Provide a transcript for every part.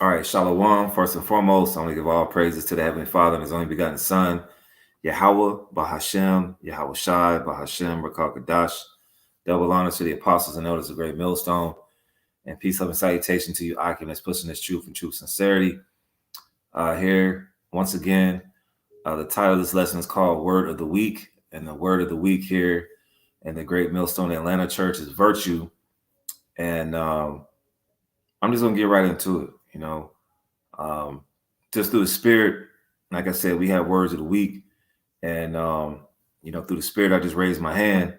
All right, Shalom. First and foremost, I want to give all praises to the Heavenly Father and His only begotten Son, Yahweh, Bahashem, Yahweh Shai, Bahashem, Rakal Kadash. Double honors to the apostles and elders of Great Millstone. And peace, love, and salutation to you, Akim, that's pushing this truth and true sincerity. Here, once again, the title of this lesson is called Word of the Week. And the word of the week here in the Great Millstone Atlanta Church is virtue. And I'm just going to get right into it, just through the Spirit. Like I said, we have words of the week. And, through the Spirit, I just raised my hand.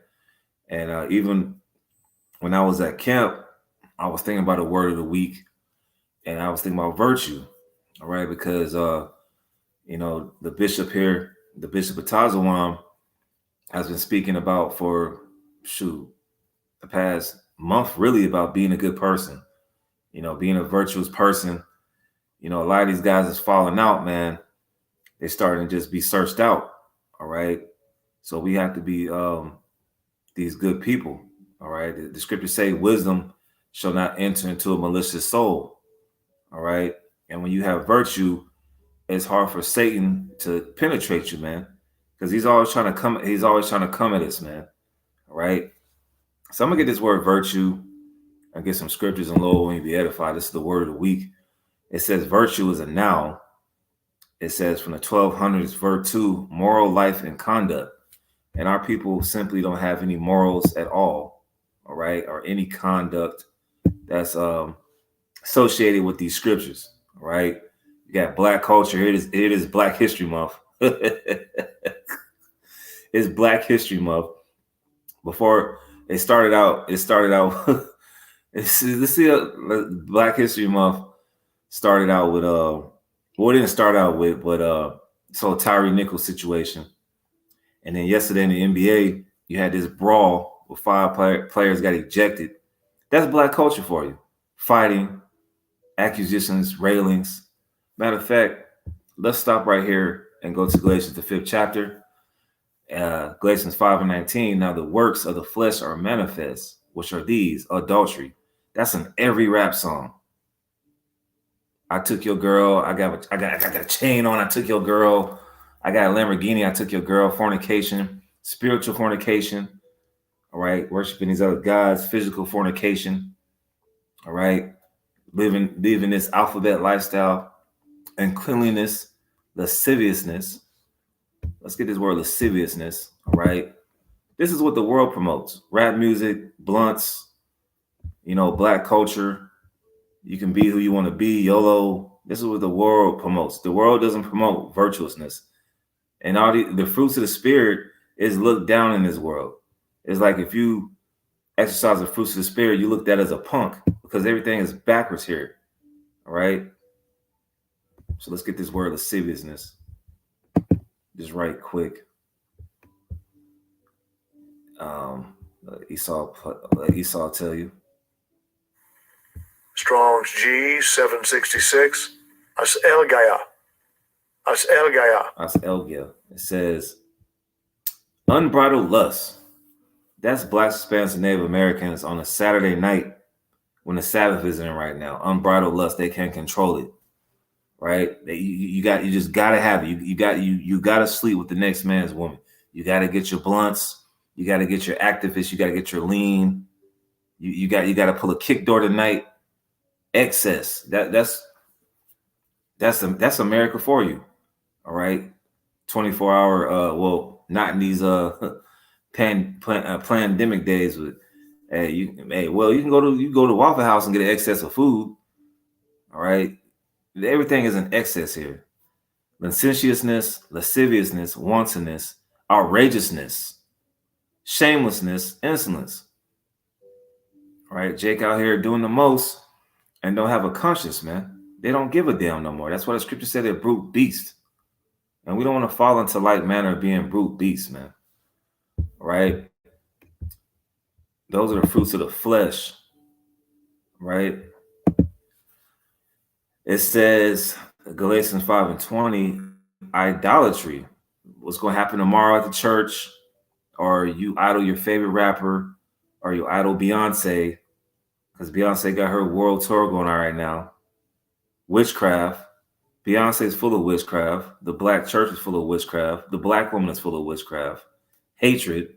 And even when I was at camp, I was thinking about the word of the week. And I was thinking about virtue, all right? Because, the bishop here, the Bishop of Tazawam, has been speaking about for, the past month, really, about being a good person, being a virtuous person. A lot of these guys is falling out, man. They're starting to just be searched out, all right? So we have to be these good people, all right? The scriptures say wisdom shall not enter into a malicious soul, all right? And when you have virtue, it's hard for Satan to penetrate you, man, because he's always trying to come at us, man, all right? So I'm gonna get this word virtue and get some scriptures, and Lord, when you be edified, this is the word of the week. It says virtue is a noun. It says from the 1200s, virtue, moral life and conduct. And our people simply don't have any morals at all right, or any conduct that's associated with these scriptures, all right? You got Black culture. It is Black History Month. It's Black History Month. Before it started out, let's see, Black History Month started out with it didn't start out with, but so Tyree Nichols situation. And then yesterday in the NBA, you had this brawl where 5 players got ejected. That's Black culture for you. Fighting, accusations, railings. Matter of fact, let's stop right here and go to Galatians, the 5th chapter. Galatians 5:19. Now the works of the flesh are manifest, which are these: adultery. That's in every rap song. I took your girl. I got a chain on. I took your girl. I got a Lamborghini. I took your girl. Fornication, spiritual fornication. All right, worshiping these other gods. Physical fornication. All right, living this alphabet lifestyle. And cleanliness, lasciviousness. Let's get this word lasciviousness. All right, this is what the world promotes: rap music, blunts. Black culture. You can be who you want to be, YOLO. This is what the world promotes. The world doesn't promote virtuousness. And all the fruits of the Spirit is looked down in this world. It's like if you exercise the fruits of the Spirit, you look at as a punk, because everything is backwards here. All right? So let's get this word lasciviousness just right quick. Esau tell you. Strong's G 766. As El Gaya. It says unbridled lust. That's Black, Hispanics, and Native Americans on a Saturday night when the Sabbath isn't in right now. Unbridled lust, they can't control it, right? You just gotta have it. You gotta sleep with the next man's woman. You gotta get your blunts. You gotta get your activists. You gotta get your lean. You gotta pull a kick door tonight. Excess. That's America for you. All right. 24-hour. Well, not in these pandemic days. But you can go to Waffle House and get an excess of food. All right. Everything is in excess here. Licentiousness, lasciviousness, wantonness, outrageousness, shamelessness, insolence. All right. Jake out here doing the most and don't have a conscience, man. They don't give a damn no more. That's why the scripture said they're brute beasts. And we don't want to fall into like manner of being brute beasts, man. All right? Those are the fruits of the flesh. Right? It says, Galatians 5:20, idolatry. What's going to happen tomorrow at the church? Or you idol your favorite rapper, or you idol Beyonce, because Beyonce got her world tour going on right now. witchcraft. Beyonce is full of witchcraft. The black church is full of witchcraft. The black woman is full of witchcraft. Hatred,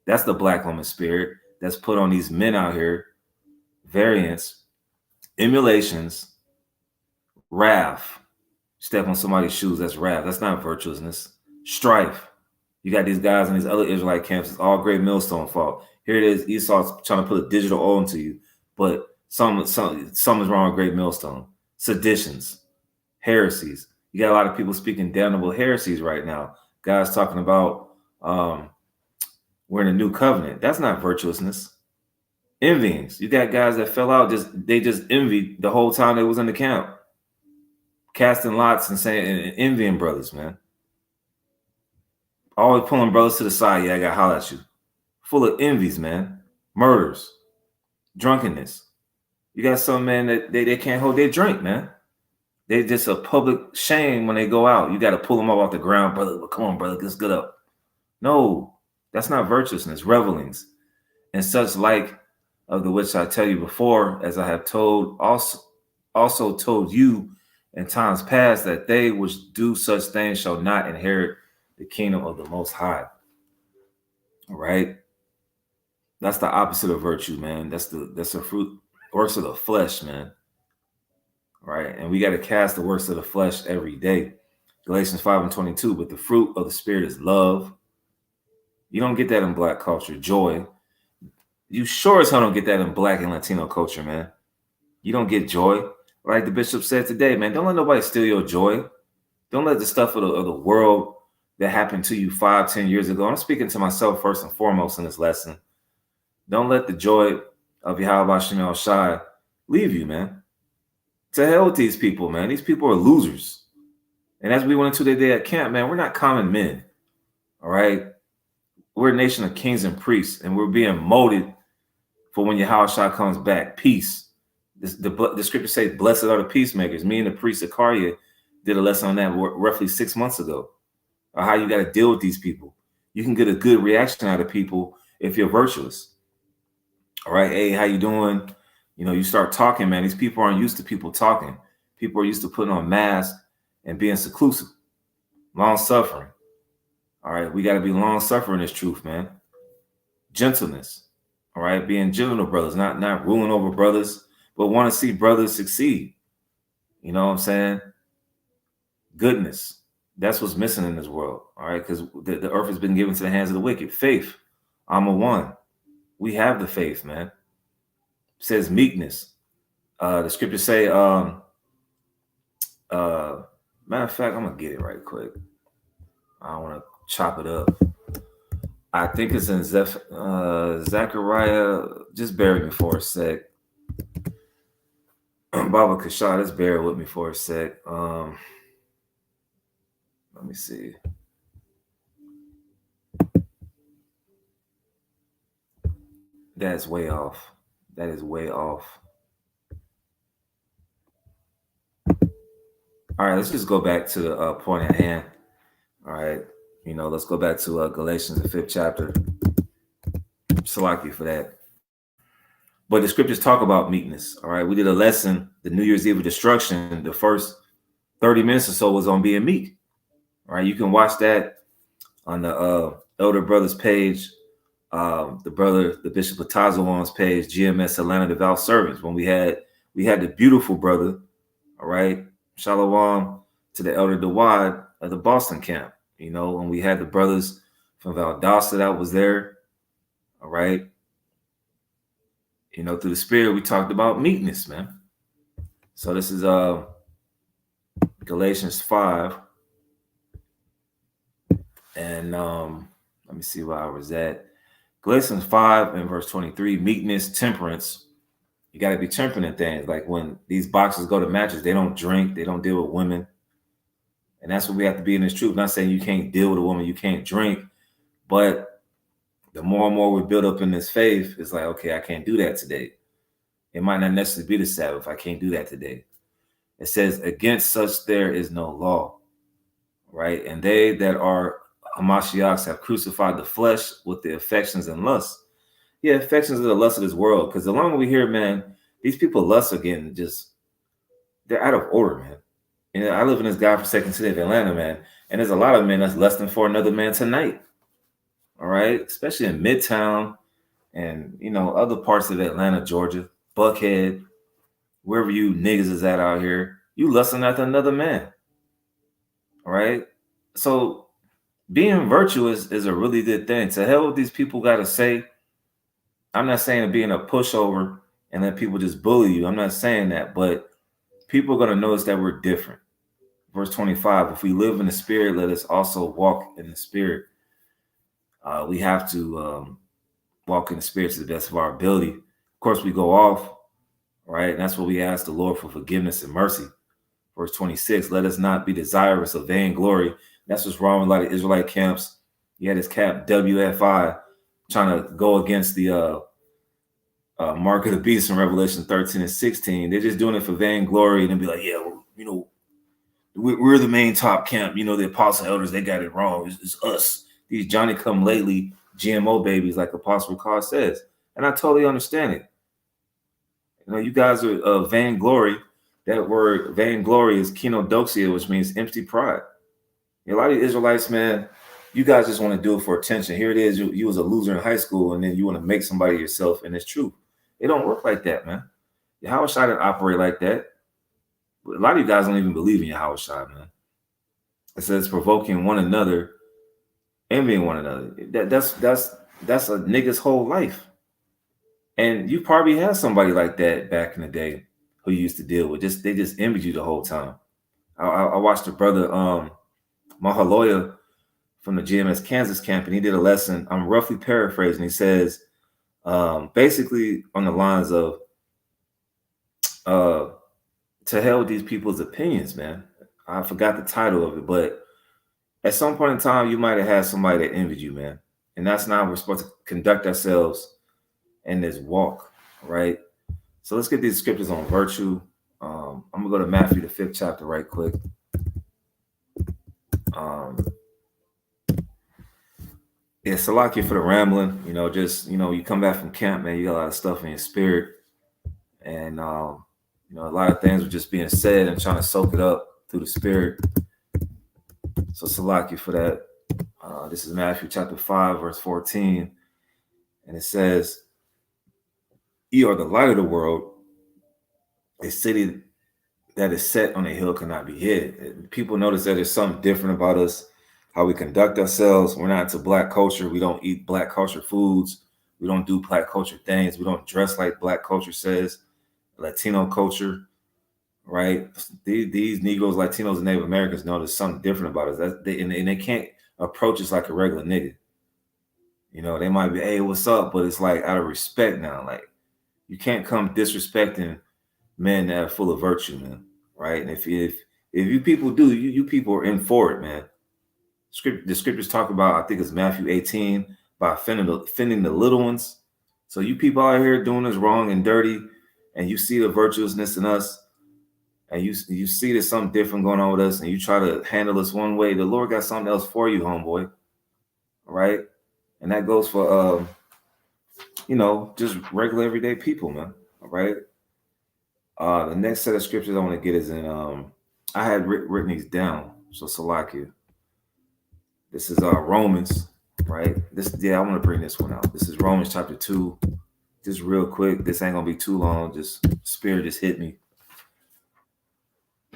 that's the black woman spirit that's put on these men out here. Variance, emulations, wrath. Step on somebody's shoes, that's wrath. That's not virtuousness. Strife. You got these guys in these other Israelite camps. It's all great millstone fault. Here it is. Esau's trying to put a digital oil into you, but something's wrong with great millstone. Seditions, heresies. You got a lot of people speaking damnable heresies right now. Guys talking about we're in a new covenant. That's not virtuousness. Envyings. You got guys that fell out. They just envied the whole time they was in the camp, casting lots and saying and envying brothers, man. Always pulling brothers to the side. Yeah, I got to holler at you. Full of envies, man. Murders, drunkenness. You got some men that they can't hold their drink, man. They just a public shame when they go out. You got to pull them up off the ground, brother. Come on, brother, let's get up. No, that's not virtuousness. Revelings and such like of the which I tell you before, as I have told also told you in times past, that they which do such things shall not inherit the kingdom of the Most High. All right, that's the opposite of virtue, man. That's the fruit, works of the flesh, man. All right, and we got to cast the works of the flesh every day. Galatians 5:22. But the fruit of the spirit is love. You don't get that in black culture. Joy. You sure as hell don't get that in black and Latino culture, man. You don't get joy. Like the bishop said today, man, don't let nobody steal your joy. Don't let the stuff of the world that happened to you 5-10 years ago. I'm speaking to myself first and foremost in this lesson. Don't let the joy of Yahweh Shemel Shai leave you, man. To hell with these people, man. These people are losers. And as we went into the day at camp, man, we're not common men. All right. We're a nation of kings and priests, and we're being molded for when Yahweh Shai comes back. Peace. The scripture says, blessed are the peacemakers. Me and the priest Zechariah did a lesson on that roughly 6 months ago. Or how you got to deal with these people. You can get a good reaction out of people if you're virtuous. All right. Hey, how you doing? You know, you start talking, man. These people aren't used to people talking. People are used to putting on masks and being seclusive. Long suffering. All right. We got to be long suffering in this truth, man. Gentleness. All right. Being gentle to brothers, not ruling over brothers, but want to see brothers succeed. You know what I'm saying? Goodness. That's what's missing in this world. All right. Because the earth has been given to the hands of the wicked. Faith. I'm a one. We have the faith, man. It says meekness. The scriptures say, matter of fact, I'm going to get it right quick. I don't want to chop it up. I think it's in Zechariah. Just bear with me for a sec. Baba Kashad, just bear with me for a sec. Let me see. That's way off. That is way off. All right, let's just go back to the point at hand. All right, you know, let's go back to Galatians, the 5th chapter. Salaki for that. But the scriptures talk about meekness. All right, we did a lesson, the New Year's Eve of destruction. The first 30 minutes or so was on being meek. All right, you can watch that on the Elder Brothers page. The Bishop Latazawan's page, GMS Atlanta Devout Servants. When we had the beautiful brother, all right, Shalom to the Elder Dawad of the Boston camp. You know, when we had the brothers from Valdosta that was there, all right. You know, through the spirit, we talked about meekness, man. So this is Galatians 5. And let me see where I was at. Galatians 5 and verse 23, meekness, temperance. You got to be temperate in things. Like when these boxers go to matches, they don't drink, they don't deal with women. And that's what we have to be in this truth. Not saying you can't deal with a woman, you can't drink. But the more and more we build up in this faith, it's like, okay, I can't do that today. It might not necessarily be the Sabbath. I can't do that today. It says, against such there is no law. Right? And they that are Hamashiachs have crucified the flesh with the affections and lusts. Yeah, affections are the lust of this world. Because the longer we hear, man, these people lust again, they're out of order, man. And I live in this godforsaken city of Atlanta, man. And there's a lot of men that's lusting for another man tonight. All right, especially in Midtown and other parts of Atlanta, Georgia, Buckhead, wherever you niggas is at out here, you lusting after another man. All right, so being virtuous is a really good thing. To hell with these people got to say. I'm not saying being a pushover and let people just bully you. I'm not saying that, but people are going to notice that we're different. Verse 25, if we live in the spirit, let us also walk in the spirit. We have to walk in the spirit to the best of our ability. Of course, we go off, right? And that's what we ask the Lord for forgiveness and mercy. Verse 26, let us not be desirous of vainglory. That's what's wrong with a lot of Israelite camps. You had this camp WFI trying to go against the mark of the beast in Revelation 13 and 16. They're just doing it for vainglory and be like, yeah, well, we're the main top camp. The apostle elders, they got it wrong. It's us. These Johnny come lately GMO babies, like Apostle Carr says. And I totally understand it. You guys are vainglory. That word vainglory is kenodoxia, which means empty pride. A lot of Israelites, man, you guys just want to do it for attention. Here it is. You was a loser in high school, and then you want to make somebody yourself, and it's true. It don't work like that, man. Yahweh Shai didn't operate like that. But a lot of you guys don't even believe in Yahweh Shai, man. It says provoking one another, envying one another. That's a nigga's whole life. And you probably had somebody like that back in the day who you used to deal with. They just envied you the whole time. I watched a brother, Mahaloya, from the GMS Kansas camp, and he did a lesson. I'm roughly paraphrasing. He says, basically on the lines of, to hell with these people's opinions, man. I forgot the title of it, but at some point in time, you might have had somebody that envied you, man. And that's not how we're supposed to conduct ourselves in this walk, right? So let's get these scriptures on virtue. I'm going to go to Matthew, the 5th chapter right quick. Yeah, Salakia for the rambling. You come back from camp, man, you got a lot of stuff in your spirit. And, a lot of things were just being said and trying to soak it up through the spirit. So Salakia for that. This is Matthew chapter 5, verse 14. And it says, "Ye are the light of the world. A city that is set on a hill cannot be hid." People notice that there's something different about us, how we conduct ourselves. We're not into black culture. We don't eat black culture foods. We don't do black culture things. We don't dress like black culture says. Latino culture, right? These Negroes, Latinos, and Native Americans know there's something different about us. And they can't approach us like a regular nigga. They might be, hey, what's up? But it's like out of respect now. Like, you can't come disrespecting men that are full of virtue, man. Right? And if you people do, you people are in for it, man. The scriptures talk about, I think it's Matthew 18, by offending the little ones. So you people out here doing this wrong and dirty, and you see the virtuousness in us, and you see there's something different going on with us, and you try to handle us one way, the Lord got something else for you, homeboy. All right? And that goes for, just regular everyday people, man. All right? The next set of scriptures I want to get is in, I had written these down, so Salakia. This is Romans, right? I want to bring this one out. This is Romans chapter 2. Just real quick. This ain't going to be too long. Just spirit just hit me.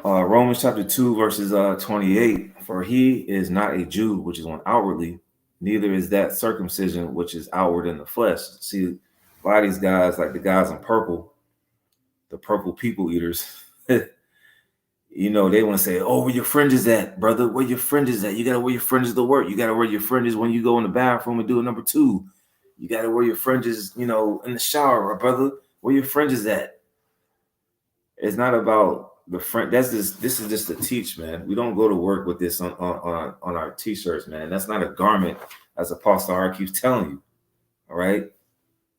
Romans chapter 2, verses 28. "For he is not a Jew, which is one outwardly, neither is that circumcision, which is outward in the flesh." See, a lot of these guys, like the guys in purple, the purple people eaters, they want to say, "Oh, where your fringes at, brother? Where your fringes at? You got to wear your fringes to work. You got to wear your fringes when you go in the bathroom and do it number 2. You got to wear your fringes, in the shower, brother. Where your fringes at?" It's not about the friend. This is just to teach, man. We don't go to work with this on our t-shirts, man. That's not a garment, as Apostle R keeps telling you. All right?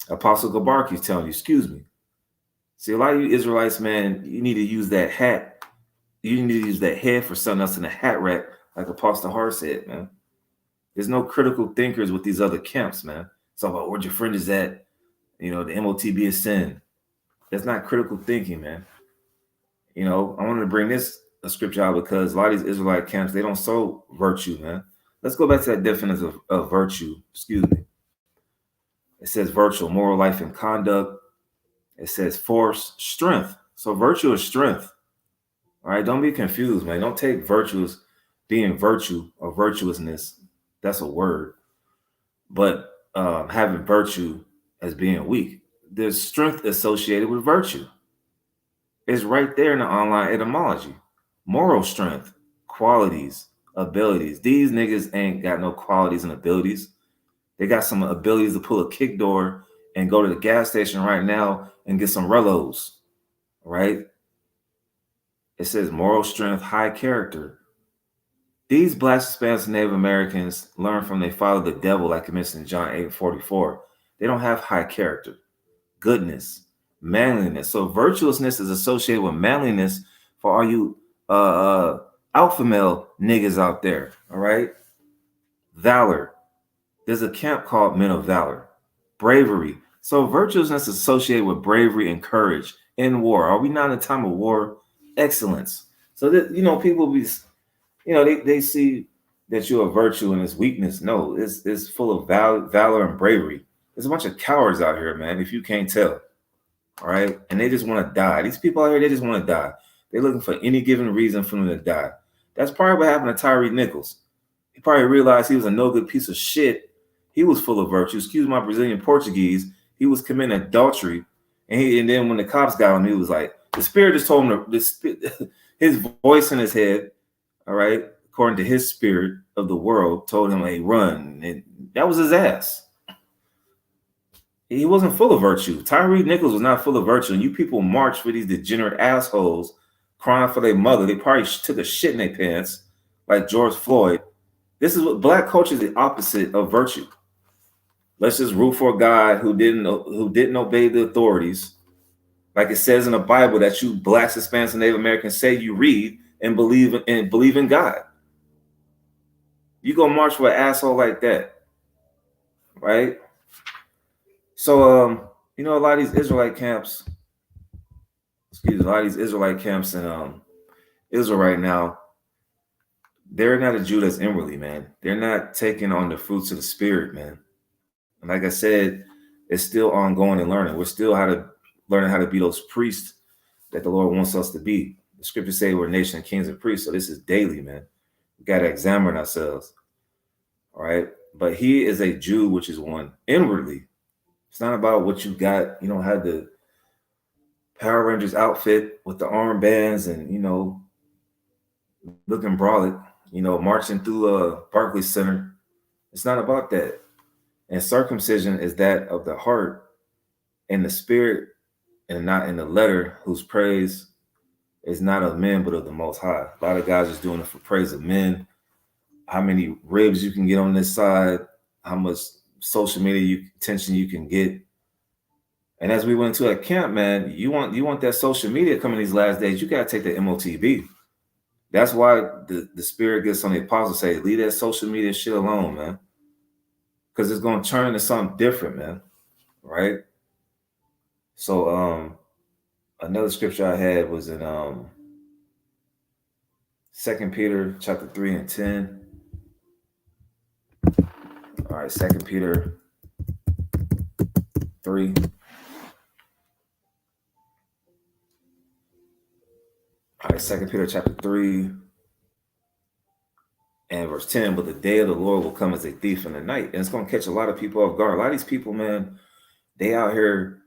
Apostle Gabar keeps telling you, excuse me. See, a lot of you Israelites, man, you need to use that hat. You need to use that head for something else in the hat rack, like Apostle Hart said, man. There's no critical thinkers with these other camps, man. It's all about where your friend is at. The MOTB is sin. That's not critical thinking, man. You know, I wanted to bring this a scripture out because a lot of these Israelite camps, they don't sow virtue, man. Let's go back to that definition of virtue. Excuse me. It says virtue, moral life and conduct. It says force, strength. So virtue is strength. All right, don't be confused, man. Don't take virtue as being virtue or virtuousness. That's a word. But having virtue as being weak. There's strength associated with virtue. It's right there in the online etymology. Moral strength, qualities, abilities. These niggas ain't got no qualities and abilities. They got some abilities to pull a kick door and go to the gas station right now and get some Rellos, right? It says moral strength, high character. These Black, Hispanics, and Native Americans learn from they follow the devil, like it mentioned in John 8:44. They don't have high character, goodness, manliness. So virtuousness is associated with manliness for all you alpha male niggas out there, all right? Valor. There's a camp called Men of Valor. Bravery. So virtuousness is associated with bravery and courage in war. Are we not in a time of war? Excellence. So that, you know, people be, you know, they see that you're a virtue and it's weakness. No, it's full of valor and bravery. There's a bunch of cowards out here, man, if you can't tell. All right. And they just want to die. These people out here, they just want to die. They're looking for any given reason for them to die. That's probably what happened to Tyree Nichols. He probably realized he was a no good piece of shit. He was full of virtue. Excuse my Brazilian Portuguese. He was committing adultery. And then when the cops got him, he was like, the spirit just told him his voice in his head, all right, according to his spirit of the world, told him, hey, run. And that was his ass. He wasn't full of virtue. Tyree Nichols was not full of virtue. And you people march for these degenerate assholes crying for their mother. They probably took a shit in their pants like George Floyd. This is what Black culture is, the opposite of virtue. Let's just root for a guy who didn't obey the authorities. Like it says in the Bible that you Blacks, Hispanics, and Native Americans say you read and believe in God. You go march for an asshole like that, right? So you know, a lot of these Israelite camps, in Israel right now, they're not a Jew that's inwardly, man. They're not taking on the fruits of the spirit, man. And like I said, it's still ongoing and learning. We're still learning how to be those priests that the Lord wants us to be. The scriptures say we're nation of kings and priests. So this is daily, man. We got to examine ourselves. All right. But he is a Jew, which is one inwardly. It's not about what you got. You don't have the Power Rangers outfit with the armbands and, you know, looking brolic, you know, marching through Barclays Center. It's not about that. And circumcision is that of the heart and the spirit, and not in the letter, whose praise is not of men, but of the Most High. A lot of guys just doing it for praise of men. How many ribs you can get on this side, how much social media attention you can get. And as we went into a camp, man, you want that social media coming these last days, you got to take the MOTB. That's why the spirit gets on the apostles, say, leave that social media shit alone, man. Because it's going to turn into something different, man. Right? So another scripture I had was in 2 Peter chapter 3 and 10. All right, 2 Peter 3. All right, 2 Peter chapter 3 and verse 10. But the day of the Lord will come as a thief in the night. And it's going to catch a lot of people off guard. A lot of these people, man, they out here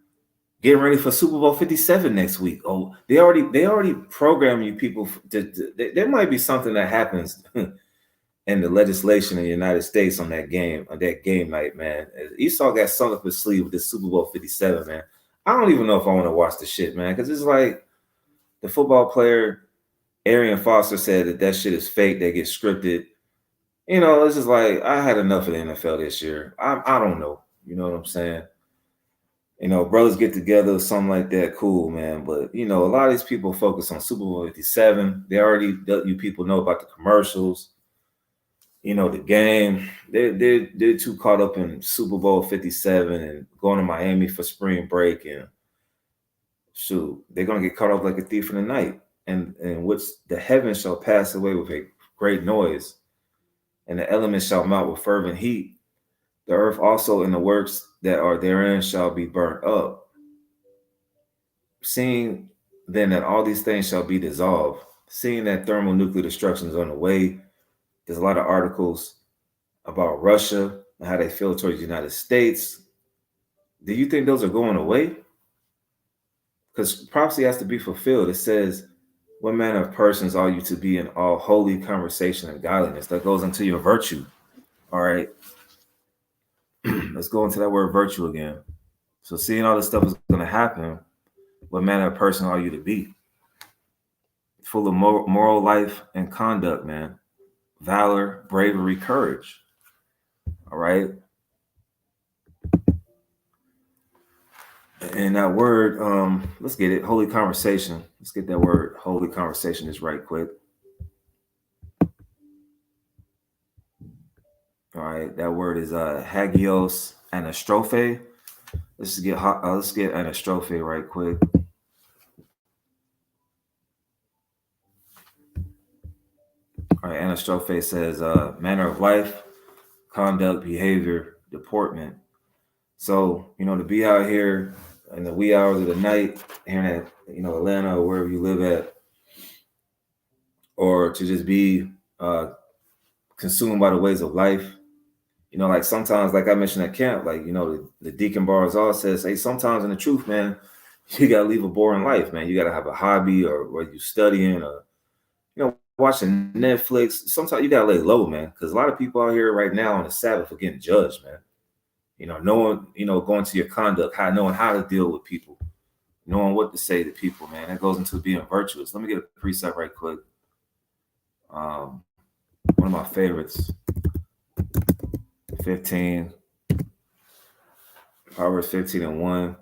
getting ready for Super Bowl 57 next week. Oh, they already program you people. There might be something that happens in the legislation in the United States on that game night, man. Esau got something up his sleeve with this Super Bowl 57, man. I don't even know if I want to watch the shit, man, because it's like the football player Arian Foster said that shit is fake. They get scripted. You know, it's just like I had enough of the NFL this year. I don't know. You know what I'm saying? You know, brothers get together or something like that, cool, man. But, you know, a lot of these people focus on Super Bowl 57. They already, you people know about the commercials, you know, the game. They're too caught up in Super Bowl 57 and going to Miami for spring break. And shoot, they're going to get caught up like a thief in the night. and in which the heavens shall pass away with a great noise, and the elements shall melt with fervent heat. The earth also and the works that are therein shall be burnt up. Seeing then that all these things shall be dissolved, seeing that thermonuclear destruction is on the way, there's a lot of articles about Russia and how they feel towards the United States. Do you think those are going away? Because prophecy has to be fulfilled. It says, what manner of persons are you to be in all holy conversation and godliness? That goes into your virtue. All right. Let's go into that word virtue again. So seeing all this stuff is going to happen, what manner of person are you to be? Full of moral life and conduct, man. Valor, bravery, courage. All right. And that word, let's get it. Holy conversation. Let's get that word. Holy conversation just right quick. All right, that word is hagios anastrophe. Let's get anastrophe right quick. All right, anastrophe says manner of life, conduct, behavior, deportment. So, to be out here in the wee hours of the night, here in Atlanta or wherever you live at, or to just be consumed by the ways of life. Like sometimes, like I mentioned at camp, like, the Deacon Barzal says, hey, sometimes in the truth, man, you got to leave a boring life, man. You got to have a hobby or whether you're studying or, watching Netflix. Sometimes you got to lay low, man, because a lot of people out here right now on the Sabbath are getting judged, man. Knowing, going to your conduct, knowing how to deal with people, knowing what to say to people, man. That goes into being virtuous. Let me get a precept right quick. One of my favorites, 15, Proverbs 15:1.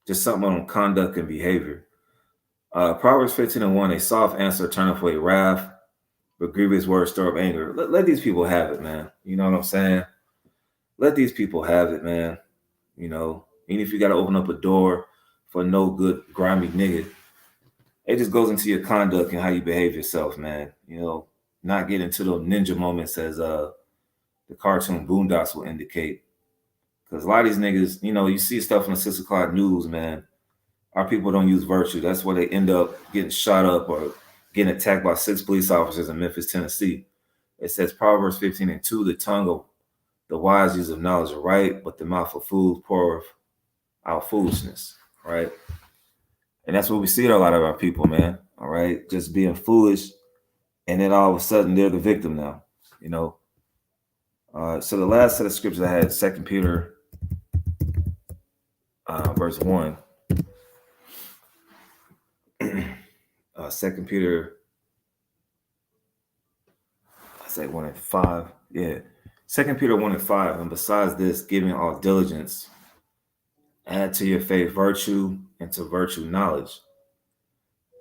Just something on conduct and behavior. Proverbs 15:1, a soft answer turneth away wrath, but grievous words stir up anger. Let these people have it, man. You know what I'm saying? Let these people have it, man. Even if you got to open up a door for no good, grimy nigga, it just goes into your conduct and how you behave yourself, man. Not get into those ninja moments as the cartoon Boondocks will indicate. Because a lot of these niggas, you see stuff on the 6 o'clock news, man. Our people don't use virtue. That's where they end up getting shot up or getting attacked by 6 police officers in Memphis, Tennessee. It says Proverbs 15:2, the tongue of the wise use of knowledge are right, but the mouth of fools poureth out foolishness, right? And that's what we see in a lot of our people, man. All right, just being foolish, and then all of a sudden they're the victim now, So the last set of scriptures I had, 2 Peter, verse 1. 2 Peter, I say 1:5. Yeah. 2 Peter 1:5. And besides this, giving all diligence, add to your faith virtue, and to virtue knowledge,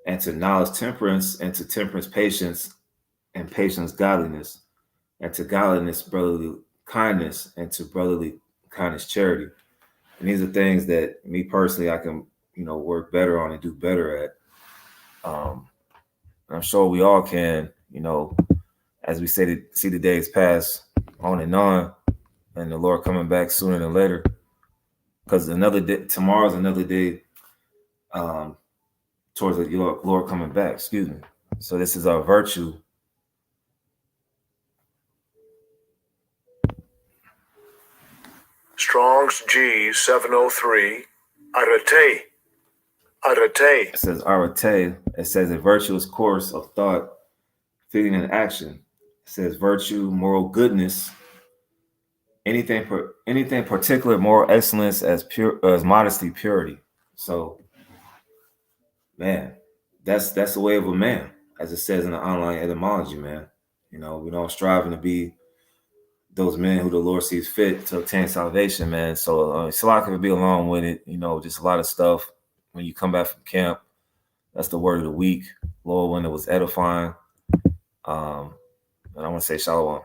and to knowledge temperance, and to temperance patience, and patience godliness, and to godliness brotherly kindness, and to brotherly kindness charity. And these are things that me personally I can work better on and do better at. I'm sure we all can, as we see the days pass on, and the Lord coming back sooner than later. Because tomorrow's another day towards the Lord coming back. Excuse me. So this is our virtue. Strong's G 703. Arete. Arete. It says arete. It says a virtuous course of thought, feeling, and action. It says virtue, moral goodness, anything particular, moral excellence, as modesty, purity. So, man, that's the way of a man, as it says in the online etymology, man. We don't strive to be those men who the Lord sees fit to obtain salvation, man. So it's a lot to be along with it. Just a lot of stuff. When you come back from camp, that's the word of the week. Lord, when it was edifying. And I want to say shalom.